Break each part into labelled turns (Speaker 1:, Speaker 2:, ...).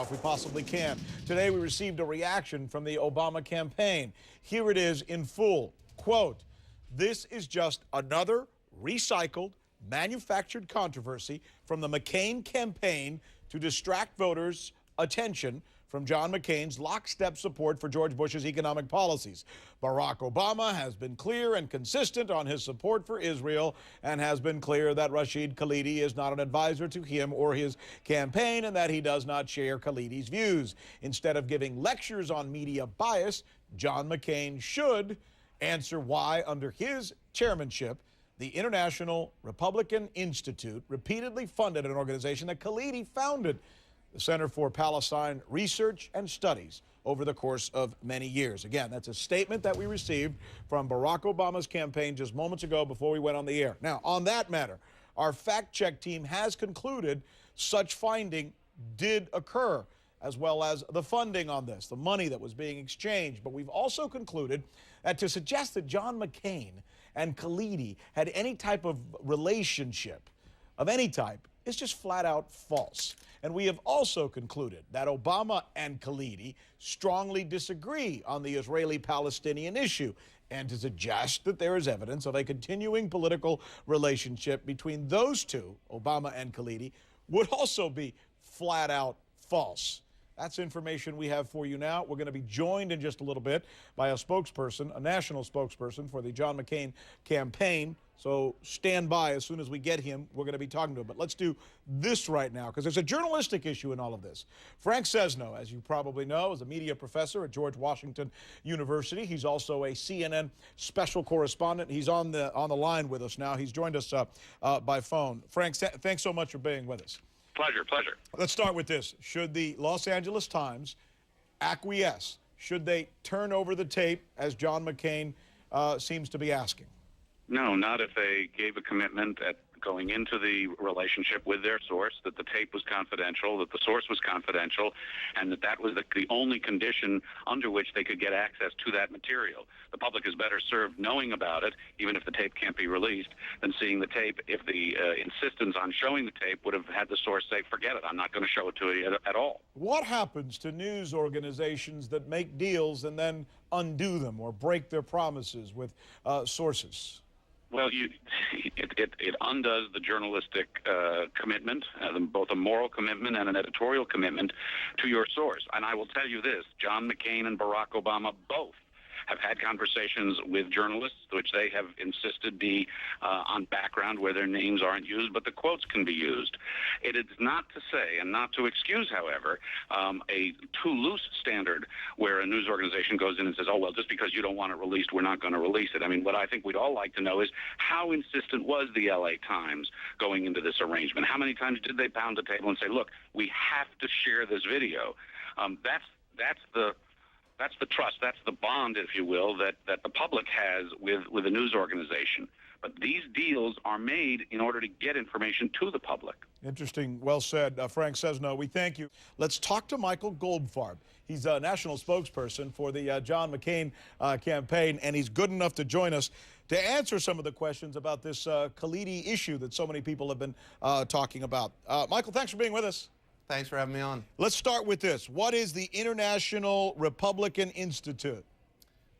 Speaker 1: now if we possibly can. Today we received a reaction from the Obama campaign. Here it is in full. Quote, "This is just another recycled, manufactured controversy from the McCain campaign to distract voters' attention from John McCain's lockstep support for George Bush's economic policies. Barack Obama has been clear and consistent on his support for Israel and has been clear that Rashid Khalidi is not an advisor to him or his campaign and that he does not share Khalidi's views. Instead of giving lectures on media bias, John McCain should answer why, under his chairmanship, the International Republican Institute repeatedly funded an organization that Khalidi founded, the Center for Palestine Research and Studies, over the course of many years." Again, that's a statement that we received from Barack Obama's campaign just moments ago before we went on the air. Now, on that matter, our fact-check team has concluded such finding did occur, as well as the funding on this, the money that was being exchanged. But we've also concluded that to suggest that John McCain and Khalidi had any type of relationship of any type is just flat out false. And we have also concluded that Obama and Khalidi strongly disagree on the Israeli-Palestinian issue, and to suggest that there is evidence of a continuing political relationship between those two, Obama and Khalidi, would also be flat out false. That's information we have for you now. We're going to be joined in just a little bit by a spokesperson, a national spokesperson for the John McCain campaign. So stand by. As soon as we get him, we're going to be talking to him. But let's do this right now, because there's a journalistic issue in all of this. Frank Sesno, as you probably know, is a media professor at George Washington University. He's also a CNN special correspondent. He's on the line with us now. He's joined us by phone. Frank, thanks so much for being with us.
Speaker 2: Pleasure, pleasure.
Speaker 1: Let's start with this. Should the Los Angeles Times acquiesce? Should they turn over the tape, as John McCain seems to be asking?
Speaker 2: No, not if they gave a commitment at going into the relationship with their source, that the tape was confidential, that the source was confidential, and that was the only condition under which they could get access to that material. The public is better served knowing about it, even if the tape can't be released, than seeing the tape if the insistence on showing the tape would have had the source say, forget it, I'm not going to show it to you at all.
Speaker 1: What happens to news organizations that make deals and then undo them or break their promises with sources?
Speaker 2: Well, it undoes the journalistic commitment, both a moral commitment and an editorial commitment to your source. And I will tell you this, John McCain and Barack Obama both have had conversations with journalists, which they have insisted be on background where their names aren't used, but the quotes can be used. It is not to say, and not to excuse, however, a too loose standard where a news organization goes in and says, oh, well, just because you don't want it released, we're not going to release it. I mean, what I think we'd all like to know is how insistent was the LA Times going into this arrangement? How many times did they pound the table and say, look, we have to share this video? That's the trust, that's the bond, if you will, that the public has with a news organization. But these deals are made in order to get information to the public.
Speaker 1: Interesting. Well said. Frank Sesno, we thank you. Let's talk to Michael Goldfarb. He's a national spokesperson for the John McCain campaign, and he's good enough to join us to answer some of the questions about this Khalidi issue that so many people have been talking about. Michael, thanks for being with us.
Speaker 3: Thanks for having me on.
Speaker 1: Let's start with this. What is the International Republican Institute?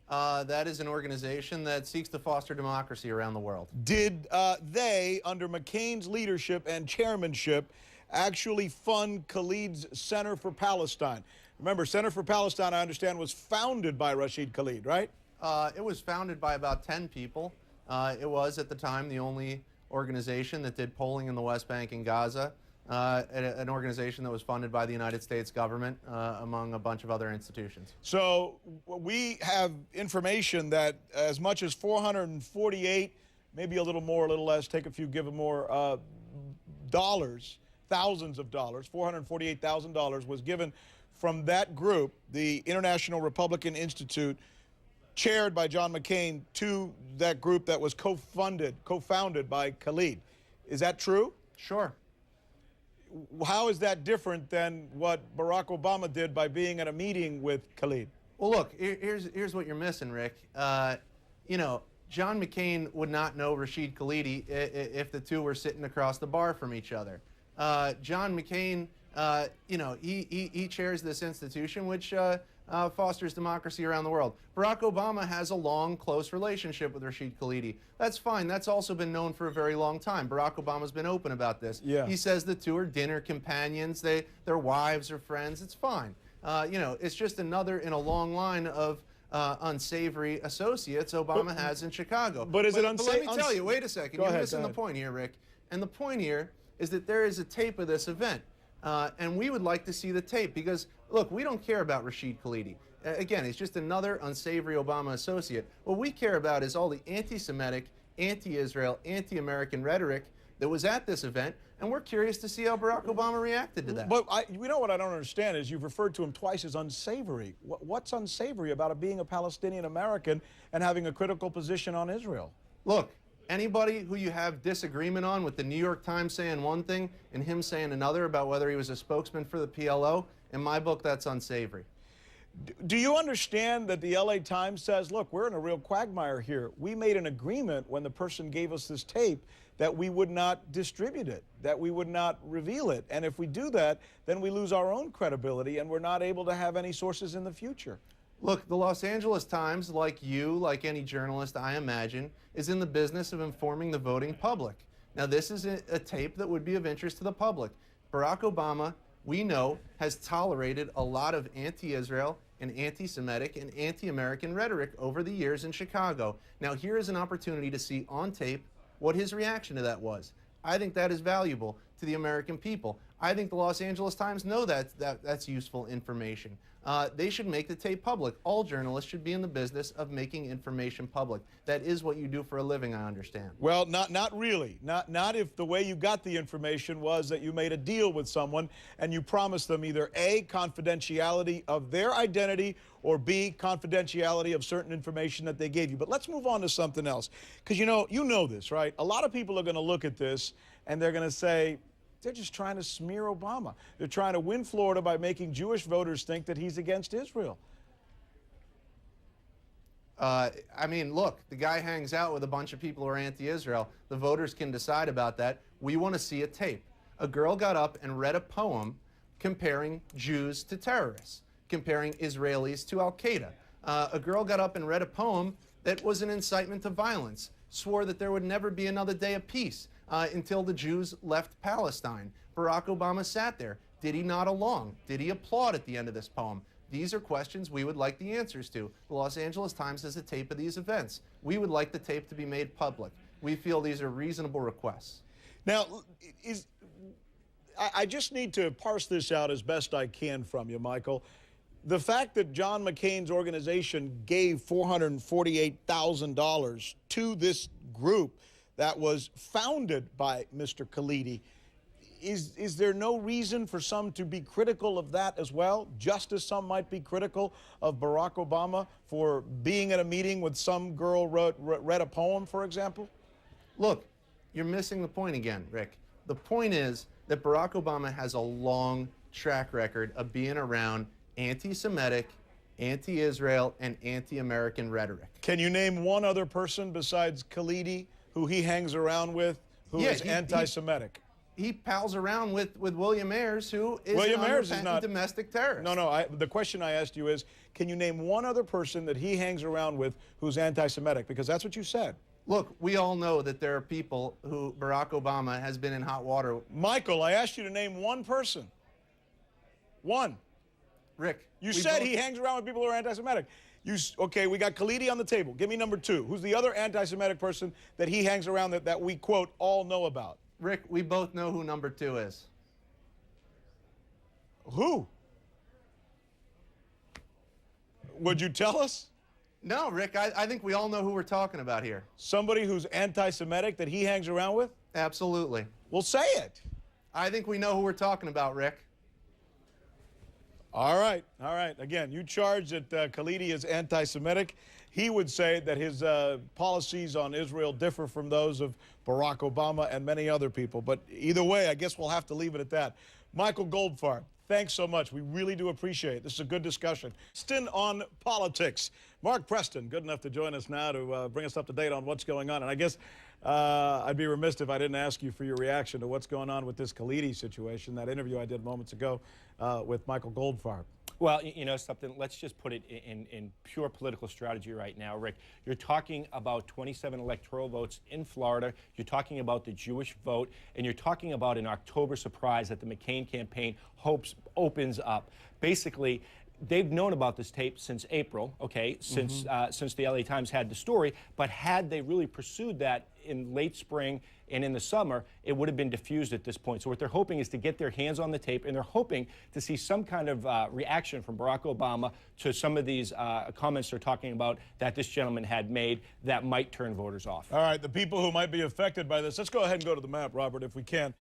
Speaker 3: That is an organization that seeks to foster democracy around the world.
Speaker 1: Did they, under McCain's leadership and chairmanship, actually fund Khalid's Center for Palestine? Remember, Center for Palestine, I understand, was founded by Rashid Khalid, right?
Speaker 3: It was founded by about 10 people. It was, at the time, the only organization that did polling in the West Bank and Gaza. An organization that was funded by the United States government, among a bunch of other institutions.
Speaker 1: So we have information that as much as 448, maybe a little more, a little less, take a few, give them more, dollars, thousands of dollars, $448,000 was given from that group, the International Republican Institute, chaired by John McCain, to that group that was co-founded by Khalid. Is that true?
Speaker 3: Sure.
Speaker 1: How is that different than what Barack Obama did by being at a meeting with Khalid?
Speaker 3: Well, look, here's what you're missing, Rick. You know, John McCain would not know Rashid Khalidi if the two were sitting across the bar from each other. John McCain You know, he chairs this institution which fosters democracy around the world. Barack Obama has a long, close relationship with Rashid Khalidi. That's fine. That's also been known for a very long time. Barack Obama's been open about this.
Speaker 1: Yeah.
Speaker 3: He says the two are dinner companions. Their wives are friends. It's fine. You know, it's just another in a long line of unsavory associates Obama has in Chicago.
Speaker 1: But is it unsavory?
Speaker 3: But let me tell you, wait a second. You're missing the point here, Rick. And the point here is that there is a tape of this event. And we would like to see the tape because, look, we don't care about Rashid Khalidi. Again, he's just another unsavory Obama associate. What we care about is all the anti-Semitic, anti-Israel, anti-American rhetoric that was at this event, and we're curious to see how Barack Obama reacted to that.
Speaker 1: But you know what I don't understand is you've referred to him twice as unsavory. What's unsavory about it being a Palestinian American and having a critical position on Israel?
Speaker 3: Look, anybody who you have disagreement on with the New York Times saying one thing and him saying another about whether he was a spokesman for the PLO, in my book, that's unsavory.
Speaker 1: Do you understand that the LA Times says, look, we're in a real quagmire here. We made an agreement when the person gave us this tape that we would not distribute it, that we would not reveal it. And if we do that, then we lose our own credibility and we're not able to have any sources in the future.
Speaker 3: Look, the Los Angeles Times, like you, like any journalist, I imagine, is in the business of informing the voting public. Now, this is a tape that would be of interest to the public. Barack Obama, we know, has tolerated a lot of anti-Israel and anti-Semitic and anti-American rhetoric over the years in Chicago. Now, here is an opportunity to see on tape what his reaction to that was. I think that is valuable to the American people. I think the Los Angeles Times know that's useful information. They should make the tape public. All journalists should be in the business of making information public. That is what you do for a living, I understand.
Speaker 1: Well, not really. Not if the way you got the information was that you made a deal with someone and you promised them either A, confidentiality of their identity, or B, confidentiality of certain information that they gave you. But let's move on to something else. Because you know this, right? A lot of people are going to look at this and they're going to say, they're just trying to smear Obama. They're trying to win Florida by making Jewish voters think that he's against Israel.
Speaker 3: I mean, look, the guy hangs out with a bunch of people who are anti-Israel. The voters can decide about that. We want to see a tape. A girl got up and read a poem comparing Jews to terrorists, comparing Israelis to Al-Qaeda. A girl got up and read a poem that was an incitement to violence, swore that there would never be another day of peace until the Jews left Palestine. Barack Obama sat there. Did he nod along? Did he applaud at the end of this poem? These are questions we would like the answers to. The Los Angeles Times has a tape of these events. We would like the tape to be made public. We feel these are reasonable requests.
Speaker 1: Now, I just need to parse this out as best I can from you, Michael. The fact that John McCain's organization gave $448,000 to this group that was founded by Mr. Khalidi, is there no reason for some to be critical of that as well, just as some might be critical of Barack Obama for being at a meeting with some girl read a poem, for example?
Speaker 3: Look, you're missing the point again, Rick. The point is that Barack Obama has a long track record of being around anti-Semitic, anti-Israel, and anti-American rhetoric.
Speaker 1: Can you name one other person besides Khalidi who he hangs around with who is anti-Semitic?
Speaker 3: He pals around with William Ayers, who is an unrepentant domestic terrorist.
Speaker 1: No, the question I asked you is, can you name one other person that he hangs around with who's anti-Semitic? Because that's what you said.
Speaker 3: Look, we all know that there are people who Barack Obama has been in hot water.
Speaker 1: Michael, I asked you to name one person. One.
Speaker 3: Rick.
Speaker 1: You said he hangs around with people who are anti-Semitic. Okay, we got Khalidi on the table. Give me number two. Who's the other anti-Semitic person that he hangs around that we, quote, all know about?
Speaker 3: Rick, we both know who number two is.
Speaker 1: Who? Would you tell us?
Speaker 3: No, Rick, I think we all know who we're talking about here.
Speaker 1: Somebody who's anti-Semitic that he hangs around with?
Speaker 3: Absolutely.
Speaker 1: Well, say it.
Speaker 3: I think we know who we're talking about, Rick.
Speaker 1: All right, all right. Again, you charge that Khalidi is anti-Semitic. He would say that his policies on Israel differ from those of Barack Obama and many other people. But either way, I guess we'll have to leave it at that. Michael Goldfarb, thanks so much. We really do appreciate it. This is a good discussion. Still on politics. Mark Preston, good enough to join us now to bring us up to date on what's going on. And I guess I'd be remiss if I didn't ask you for your reaction to what's going on with this Khalidi situation, that interview I did moments ago with Michael Goldfarb.
Speaker 4: Well, you know something, let's just put it in pure political strategy right now, Rick. You're talking about 27 electoral votes in Florida, you're talking about the Jewish vote, and you're talking about an October surprise that the McCain campaign hopes opens up. Basically, they've known about this tape since April, okay, since the LA Times had the story, but had they really pursued that in late spring and in the summer, it would have been diffused at this point. So what they're hoping is to get their hands on the tape, and they're hoping to see some kind of reaction from Barack Obama to some of these comments they're talking about that this gentleman had made that might turn voters off.
Speaker 1: All right, the people who might be affected by this, let's go ahead and go to the map, Robert, if we can.